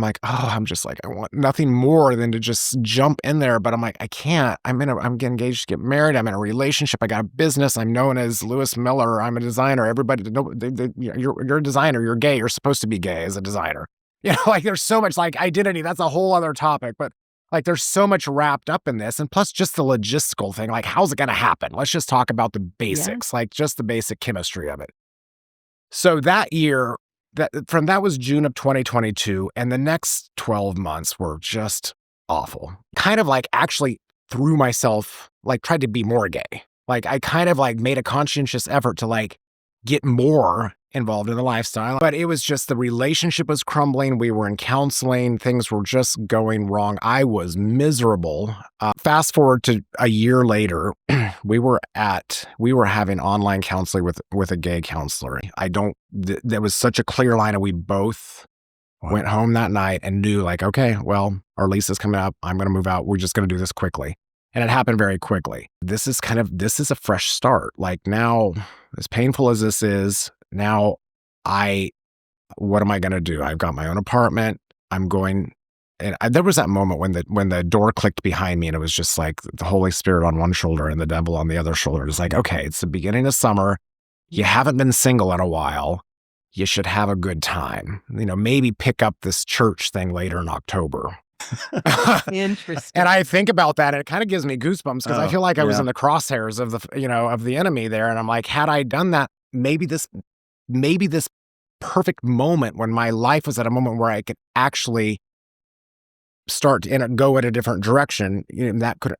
like, oh, I'm just like, I want nothing more than to just jump in there. But I'm like, I can't. I'm getting engaged to get married. I'm in a relationship. I got a business. I'm known as Lewis Miller. I'm a designer. Everybody, no, you're a designer. You're gay. You're supposed to be gay as a designer. Like there's so much like identity. That's a whole other topic. But like there's so much wrapped up in this. And plus just the logistical thing. Like, how's it going to happen? Let's just talk about the basics, like just the basic chemistry of it. So that year, that was June of 2022, and the next 12 months were just awful. Kind of like actually threw myself, like tried to be more gay. Like I kind of like made a conscientious effort to like get more involved in the lifestyle, but it was just the relationship was crumbling. We were in counseling. Things were just going wrong. I was miserable. Fast forward to a year later, we were having online counseling with a gay counselor. There was such a clear line, and we both went home that night and knew like, okay, well, our lease is coming up. I'm going to move out. We're just going to do this quickly. And it happened very quickly. This is a fresh start. Like now, as painful as this is, now what am I going to do? I've got my own apartment. There was that moment when the door clicked behind me, and it was just like the Holy Spirit on one shoulder and the devil on the other shoulder. It's like, okay, it's the beginning of summer. You haven't been single in a while. You should have a good time. Maybe pick up this church thing later in October. Interesting. And I think about that, and it kind of gives me goosebumps because I feel like I was in the crosshairs of the enemy there. And I'm like, had I done that, maybe this perfect moment when my life was at a moment where I could actually start and go in a different direction,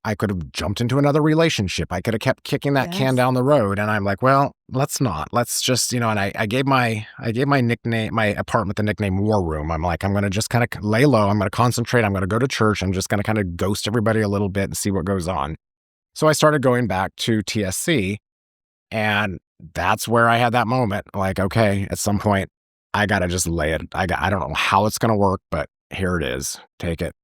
I could have jumped into another relationship. I could have kept kicking that can down the road. And I'm like, well, let's not. Let's just, and I gave my nickname, my apartment, the nickname War Room. I'm like, I'm going to just kind of lay low. I'm going to concentrate. I'm going to go to church. I'm just going to kind of ghost everybody a little bit and see what goes on. So I started going back to TSC, and that's where I had that moment. Like, okay, at some point I got to just lay it. I don't know how it's going to work, but here it is. Take it.